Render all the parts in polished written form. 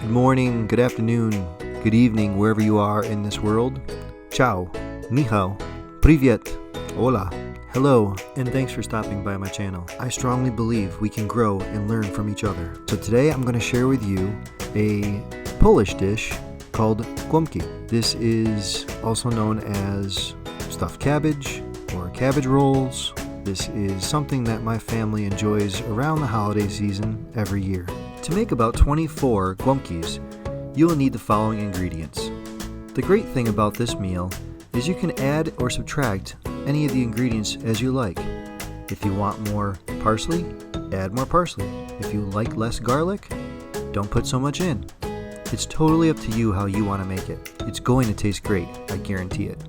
Good morning, good afternoon, good evening, wherever you are in this world. Ciao, ni hao, privyet, hola, hello, and thanks for stopping by my channel. I strongly believe we can grow and learn from each other. So today I'm going to share with you a Polish dish called Golabki. This is also known as stuffed cabbage or cabbage rolls. This is something that my family enjoys around the holiday season every year. To make about 24 Golabkis, you will need the following ingredients. The great thing about this meal is you can add or subtract any of the ingredients as you like. If you want more parsley, add more parsley. If you like less garlic, don't put so much in. It's totally up to you how you want to make it. It's going to taste great, I guarantee it.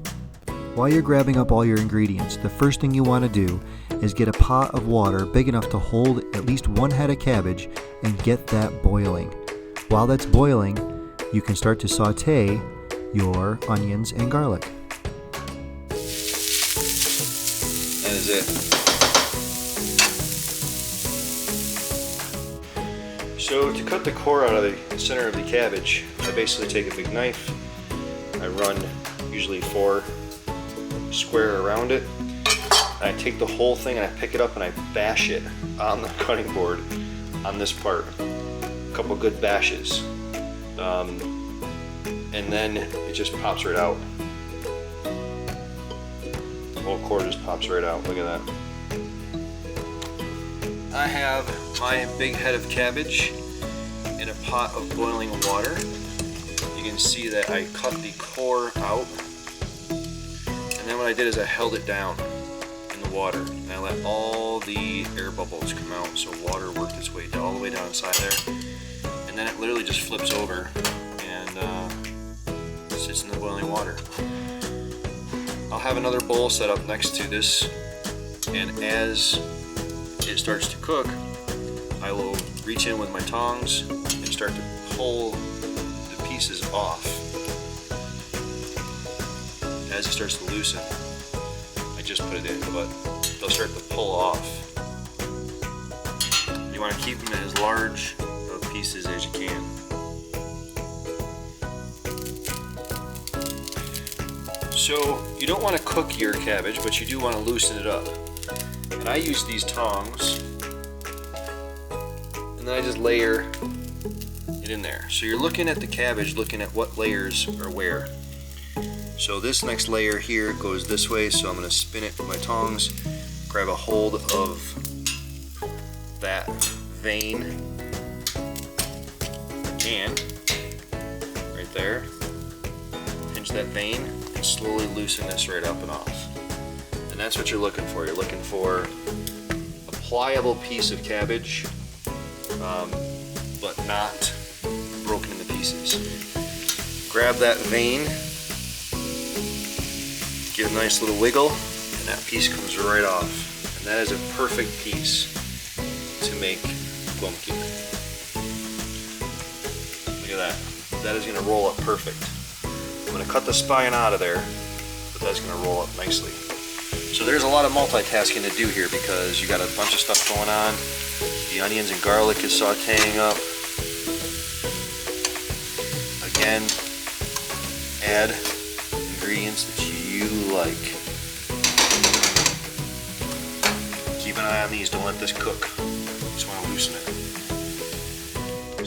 While you're grabbing up all your ingredients, the first thing you want to do is get a pot of water big enough to hold at least one head of cabbage and get that boiling. While that's boiling, you can start to saute your onions and garlic. That is it. So to cut the core out of the center of the cabbage, I basically take a big knife, I run usually 4 square around it, and I take the whole thing and I pick it up and I bash it on the cutting board on this part. A couple good bashes. And then it just pops right out. The whole core just pops right out. Look at that. I have my big head of cabbage in a pot of boiling water. You can see that I cut the core out. And then what I did is I held it down in the water and I let all the air bubbles come out, so water worked its way all the way down inside there. And then it literally just flips over and sits in the boiling water. I'll have another bowl set up next to this, and as it starts to cook, I will reach in with my tongs and start to pull the pieces off. As it starts to loosen, I just put it in, but they'll start to pull off. You want to keep them as large of pieces as you can. So you don't want to cook your cabbage, but you do want to loosen it up. And I use these tongs, and then I just layer it in there. So you're looking at the cabbage, looking at what layers are where. So this next layer here goes this way, so I'm going to spin it with my tongs, grab a hold of that vein, and right there, pinch that vein, and slowly loosen this right up and off. And that's what you're looking for. You're looking for a pliable piece of cabbage, but not broken into pieces. Grab that vein, give a nice little wiggle, and that piece comes right off. And that is a perfect piece to make Golabki. Look at that. That is going to roll up perfect. I'm going to cut the spine out of there, but that's going to roll up nicely. So there's a lot of multitasking to do here because you got a bunch of stuff going on. The onions and garlic is sauteing up. Again, add ingredients that you like. Keep an eye on these, don't let this cook. Just want to loosen it.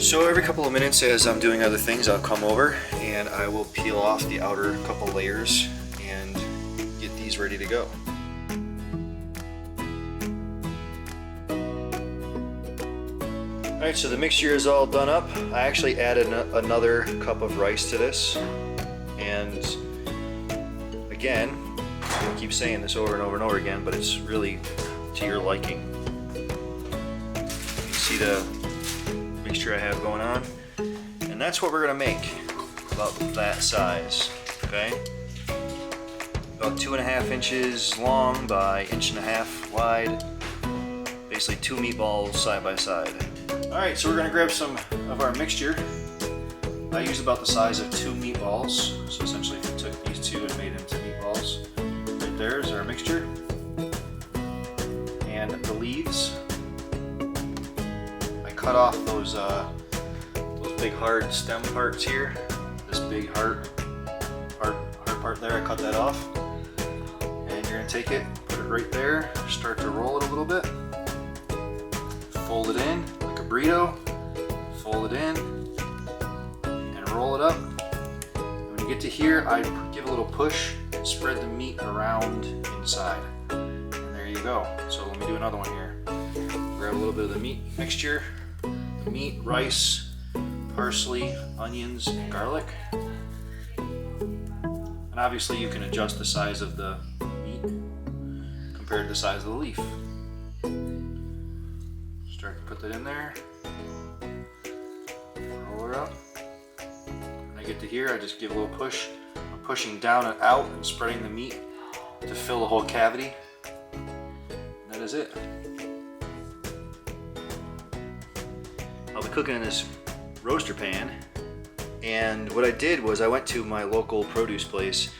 So every couple of minutes as I'm doing other things, I'll come over and I will peel off the outer couple layers and get these ready to go. Alright, so the mixture is all done up. I actually added another cup of rice to this, and again, I'll keep saying this over and over and over again, but it's really to your liking. You see the mixture I have going on, and that's what we're going to make, about that size, okay? About 2.5 inches long by 1.5 inches wide, basically 2 meatballs side by side. Alright, so we're going to grab some of our mixture. I use about the size of 2 meatballs, so essentially if we took these 2 and made them into meatballs. Right there is our mixture. And the leaves, I cut off those big hard stem parts here. This big hard part there, I cut that off. And you're gonna take it, put it right there, start to roll it a little bit. Fold it in like a burrito, fold it in, and roll it up. And when you get to here, I give a little push and spread the meat around inside. And there you go. So let me do another one here. Grab a little bit of the meat mixture, the meat, rice, parsley, onions, and garlic. And obviously you can adjust the size of the meat compared to the size of the leaf. Start to put that in there. Roll her up. When I get to here, I just give a little push. I'm pushing down and out and spreading the meat to fill the whole cavity. And that is it. I'll be cooking in this roaster pan. And what I did was I went to my local produce place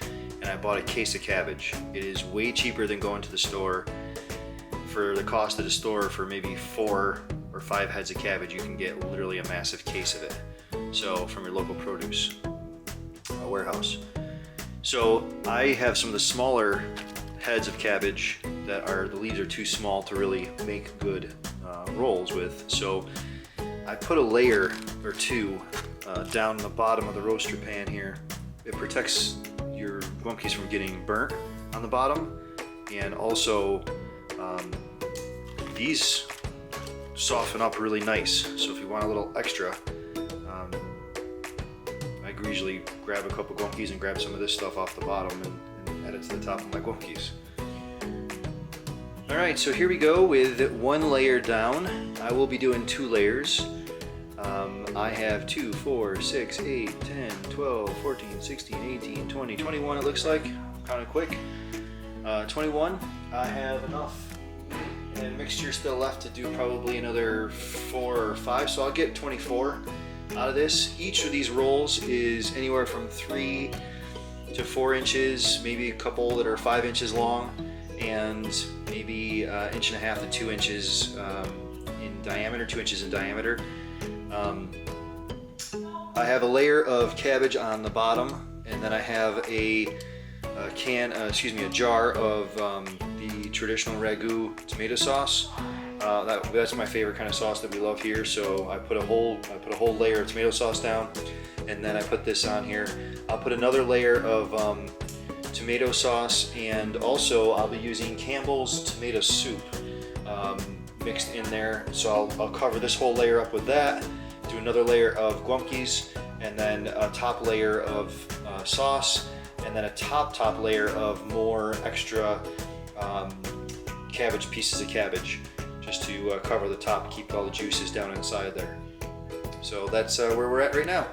and I bought a case of cabbage. It is way cheaper than going to the store. For the cost of the store, for maybe 4 or 5 heads of cabbage, you can get literally a massive case of it. So from your local produce warehouse. So I have some of the smaller heads of cabbage that the leaves are too small to really make good rolls with. So I put a layer or two down the bottom of the roaster pan here. It protects your guamkis from getting burnt on the bottom, and also these soften up really nice. So if you want a little extra, I usually grab a couple guamkis and grab some of this stuff off the bottom and add it to the top of my guamkis. Alright, so here we go with 1 layer down. I will be doing 2 layers. I have 2, 4, 6, 8, 10, 12, 14, 16, 18, 20, 21 it looks like. Kind of quick. 21, I have enough and mixture still left to do probably another 4 or 5, so I'll get 24 out of this. Each of these rolls is anywhere from 3 to 4 inches, maybe a couple that are 5 inches long, and maybe 1.5 inches to 2 inches in diameter, 2 inches in diameter. I have a layer of cabbage on the bottom, and then I have a jar of the traditional ragu tomato sauce. That's my favorite kind of sauce that we love here. So I put a whole layer of tomato sauce down, and then I put this on here. I'll put another layer of tomato sauce, and also I'll be using Campbell's tomato soup mixed in there. So I'll cover this whole layer up with that. Do another layer of guamkis, and then a top layer of sauce, and then a top layer of more extra pieces of cabbage, just to cover the top, keep all the juices down inside there. So that's where we're at right now.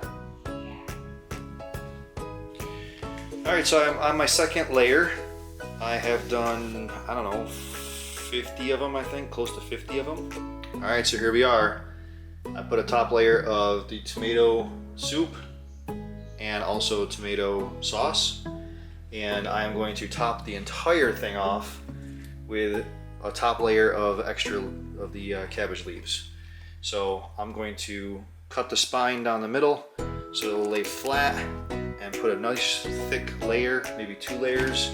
Alright, so I'm on my second layer. I have done, I don't know, 50 of them, I think, close to 50 of them. Alright, so here we are. I put a top layer of the tomato soup and also tomato sauce, and I am going to top the entire thing off with a top layer of extra of the cabbage leaves. So I'm going to cut the spine down the middle so it'll lay flat, and put a nice thick layer, maybe 2 layers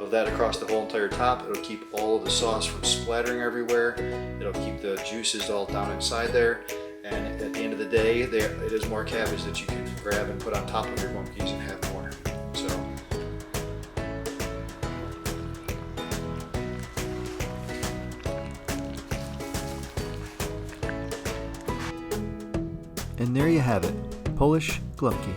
of that across the whole entire top. It'll keep all of the sauce from splattering everywhere. It'll keep the juices all down inside there. And at the end of the day, it is more cabbage that you can grab and put on top of your guamkis and have more. So. And there you have it, Polish Golabki.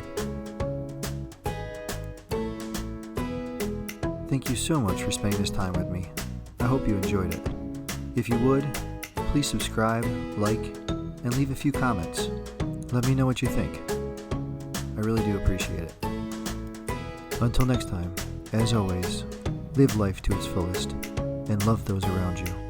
Thank you so much for spending this time with me. I hope you enjoyed it. If you would, please subscribe, like, and leave a few comments. Let me know what you think. I really do appreciate it. Until next time, as always, live life to its fullest and love those around you.